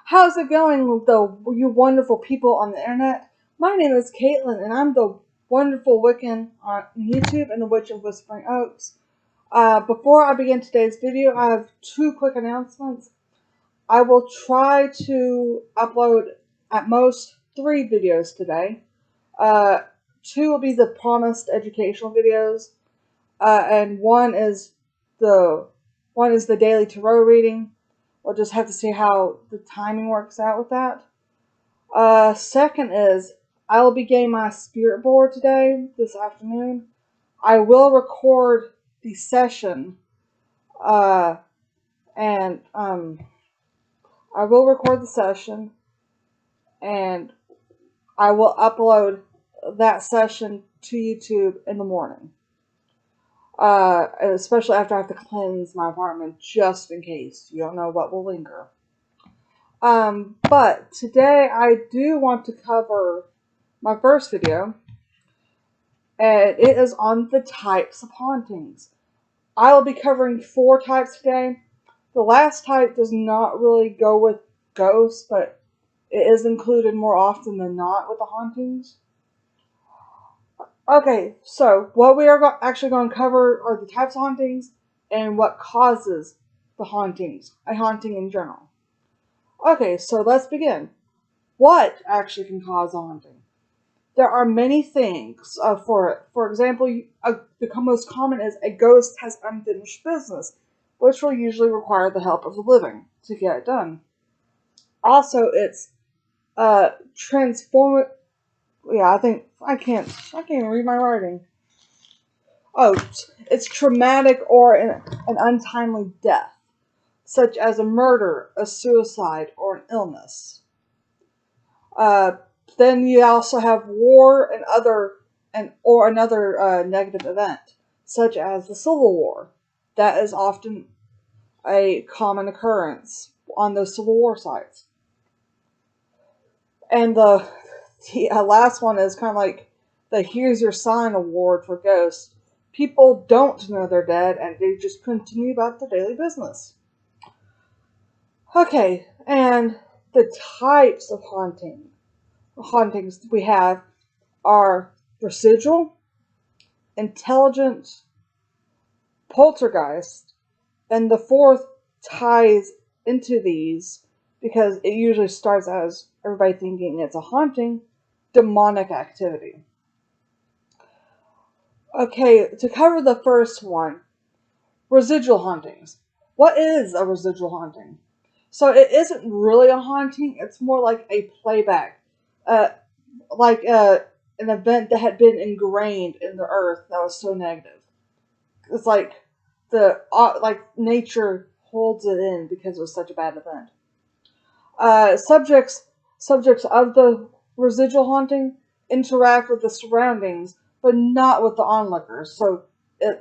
How's it going, you wonderful people on the internet? My name is Caitlin, and I'm the wonderful Wiccan on YouTube and the Witch of Whispering Oaks. Before I begin today's video, I have two quick announcements. I will try to upload at most 3 videos today. 2 will be the promised educational videos, and one is the daily tarot reading. We'll just have to see how the timing works out with that. Second is, I will be getting my spirit board today, this afternoon. I will record the session, I will record the session, and I will upload that session to YouTube in the morning. Especially after I have to cleanse my apartment, just in case. You don't know what will linger. But today I do want to cover my first video, and it is on the types of hauntings. I will be covering 4 types today. The last type does not really go with ghosts, but it is included more often than not with the hauntings. Okay, so what we are actually going to cover are the types of hauntings and what causes the hauntings, a haunting in general. Okay, so let's begin. What actually can cause a haunting? There are many things for it. For example, the most common is a ghost has unfinished business, which will usually require the help of the living to get it done. Also, it's transformative. Yeah, I can't even read my writing. Oh, it's traumatic or an untimely death, such as a murder, a suicide, or an illness. Then you also have war or another negative event, such as the Civil War. That is often a common occurrence on those Civil War sites. And the last one is kind of like the Here's Your Sign award for ghosts. People don't know they're dead, and they just continue about their daily business. Okay, and the types of hauntings we have are residual, intelligent, poltergeist, and the 4th ties into these because it usually starts as everybody thinking it's a haunting, demonic activity. Okay, to cover the first one, residual hauntings. What is a residual haunting? So it isn't really a haunting, it's more like a playback. Like an event that had been ingrained in the earth that was so negative. It's like nature holds it in because it was such a bad event. Subjects of the residual haunting interact with the surroundings, but not with the onlookers. So,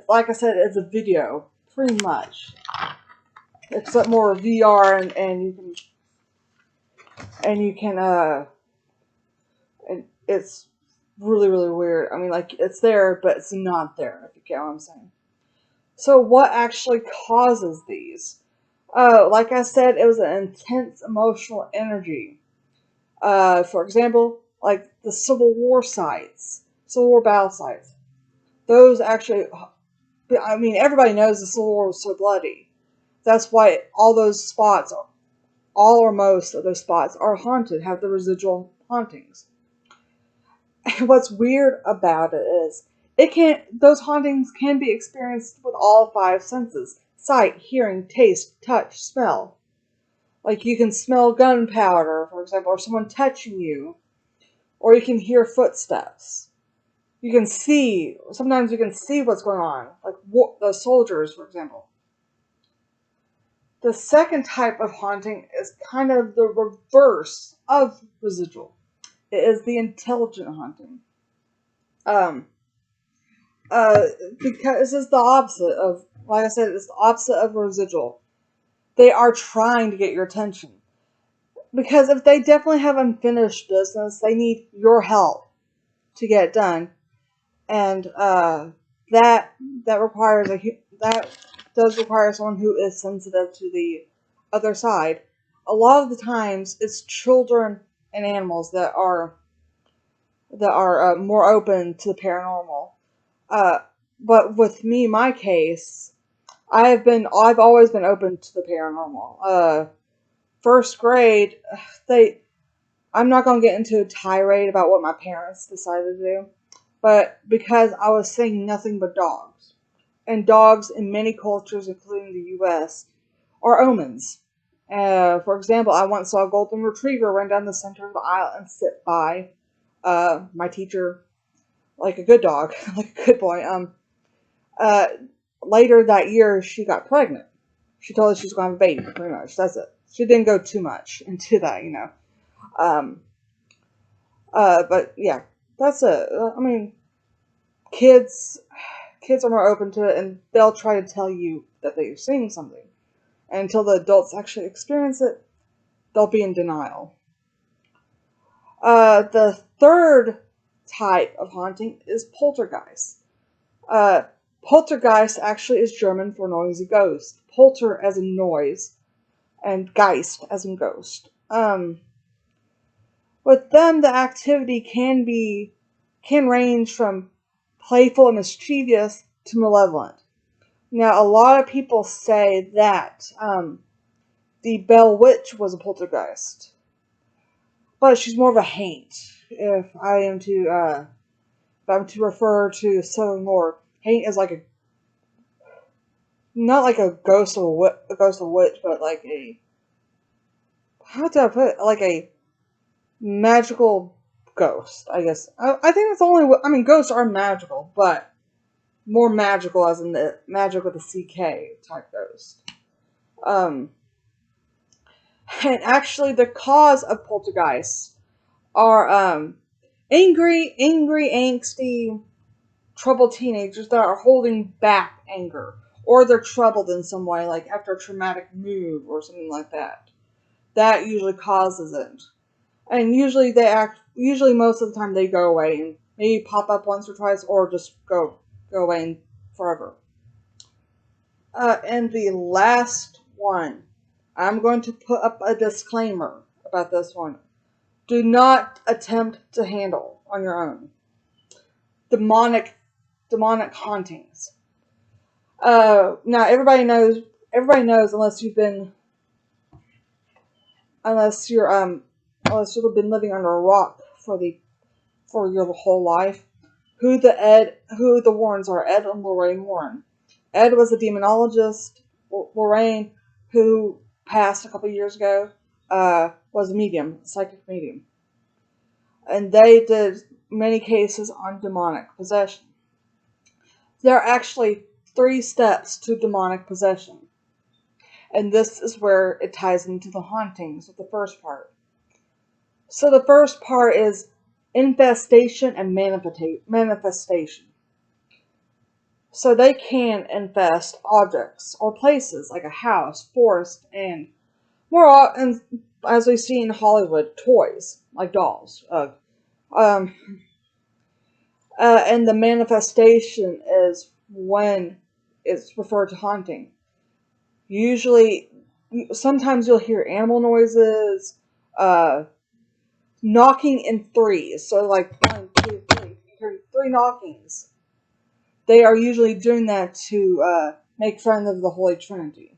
like I said, it's a video, pretty much, except more VR, and it's really, really weird. I mean, like, it's there, but it's not there, if you get what I'm saying. So what actually causes these? Like I said, it was an intense emotional energy. For example, like the Civil War battle sites. Those actually, I mean, everybody knows the Civil War was so bloody. That's why all those spots, all or most of those spots, are haunted, have the residual hauntings. And what's weird about it is, those hauntings can be experienced with all 5 senses: sight, hearing, taste, touch, smell. Like, you can smell gunpowder, for example, or someone touching you, or you can hear footsteps. You can see, sometimes you can see what's going on, like the soldiers, for example. The second type of haunting is kind of the reverse of residual. It is the intelligent haunting. Because it's the opposite of, like I said, it's the opposite of residual. They are trying to get your attention. Because if they definitely have unfinished business, they need your help to get it done. And that does require someone who is sensitive to the other side. a lot of the times it's children and animals that are more open to the paranormal. Uh, but with me, my case, I've always been open to the paranormal. First grade, they I'm not gonna get into a tirade about what my parents decided to do, but because I was seeing nothing but dogs, and dogs in many cultures, including the U.S., are omens. For example, I once saw a golden retriever run down the center of the aisle and sit by my teacher like a good dog, like a good boy. Uh, Later that year, she got pregnant. She told us she was going to have a baby, pretty much. That's it. She didn't go too much into that. Um, but yeah, that's it. I mean, kids, kids are more open to it, and they'll try to tell you that they're seeing something. And until the adults actually experience it, they'll be in denial. The third type of haunting is poltergeist. Uh, Poltergeist actually is German for noisy ghost. Polter as in noise, and Geist as in ghost. With them, the activity can range from playful and mischievous to malevolent. Now, a lot of people say that the Bell Witch was a poltergeist, but she's more of a haint. If I'm to refer to Southern lore, haint is like a not like a ghost of a witch, but like a how do I put it? Like a magical ghost, I guess. I think that's the only. I mean, ghosts are magical, but more magical as in the magic with a CK type ghost. Um, and actually, the cause of poltergeists are angry, angsty, troubled teenagers that are holding back anger, or they're troubled in some way, like after a traumatic move or something like that. That usually causes it. And usually they act. Usually, most of the time, they go away and maybe pop up once or twice, or just go away and forever. And the last one, I'm going to put up a disclaimer about this one. Do not attempt to handle on your own. Demonic, demonic hauntings. Now everybody knows. Everybody knows, unless you're unless you've been living under a rock for your whole life, who the Warrens are, Ed and Lorraine Warren. Ed was a demonologist. Lorraine, who passed a couple years ago, was a medium, a psychic medium. And they did many cases on demonic possession. There are actually 3 steps to demonic possession. And this is where it ties into the hauntings with the first part. So the first part is infestation and manifestation. So they can infest objects or places like a house, forest, and and as we see in Hollywood, toys like dolls. Um, and the manifestation is when it's referred to haunting. Usually, sometimes you'll hear animal noises, uh, knocking in threes. So like 1, 2, 3. You hear 3 knockings. They are usually doing that to make fun of the Holy Trinity.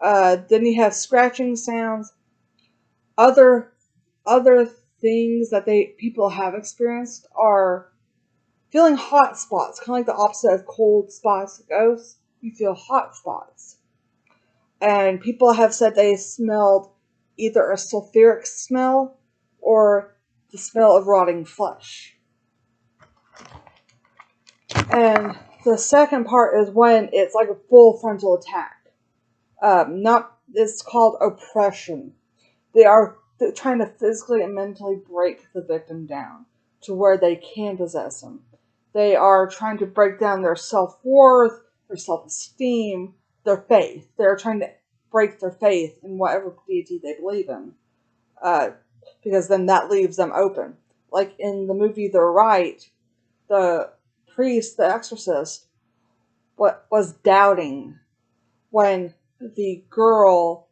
Then you have scratching sounds. Other other things that people have experienced are feeling hot spots, kind of like the opposite of cold spots ghosts. You feel hot spots. And people have said they smelled either a sulfuric smell or the smell of rotting flesh. And the second part is when it's like a full frontal attack. Not It's called oppression. They are trying to physically and mentally break the victim down to where they can possess them. They are trying to break down their self-worth, their self-esteem, their faith. They're trying to break their faith in whatever deity they believe in. Because then that leaves them open. Like in the movie The Rite, the priest, the exorcist, was doubting when the girl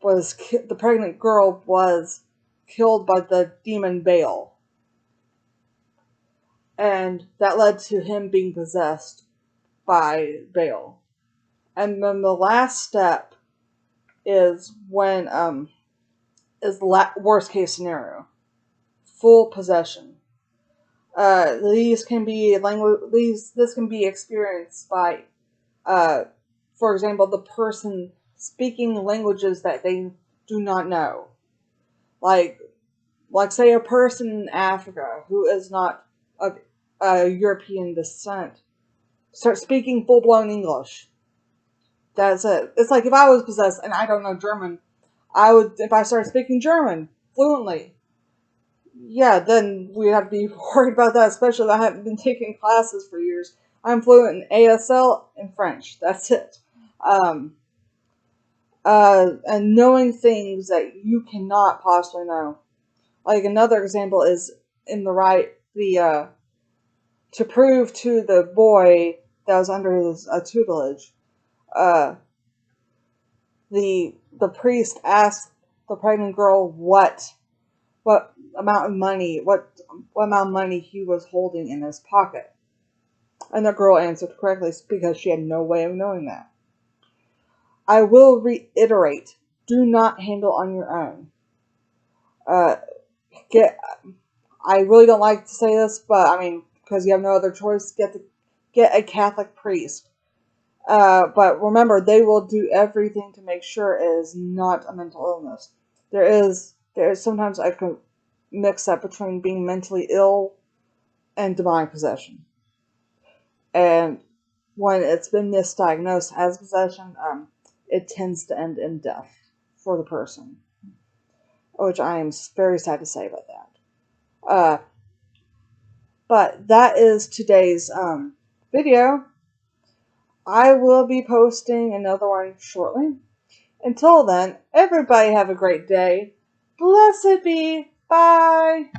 the pregnant girl was killed by the demon Baal. And that led to him being possessed by Baal. And then the last step is when is the worst case scenario, full possession. These can be This can be experienced by, for example, the person speaking languages that they do not know, like say a person in Africa who is not of European descent starts speaking full blown English. That's it. It's like if I was possessed and I don't know German, if I started speaking German fluently, yeah, then we'd have to be worried about that, especially if I haven't been taking classes for years. I'm fluent in ASL and French. That's it. Um, and knowing things that you cannot possibly know. Like another example is in to prove to the boy that was under his tutelage, uh, the priest asked the pregnant girl what amount of money he was holding in his pocket, and the girl answered correctly because she had no way of knowing that. I will reiterate: do not handle on your own. Uh, get. I really don't like to say this, but I mean, because you have no other choice, get a Catholic priest. But remember, they will do everything to make sure it is not a mental illness. There is sometimes I can mix up between being mentally ill and demonic possession. And when it's been misdiagnosed as possession, it tends to end in death for the person, which I am very sad to say about that. But that is today's video. I will be posting another one shortly. Until then, everybody have a great day. Blessed be. Bye.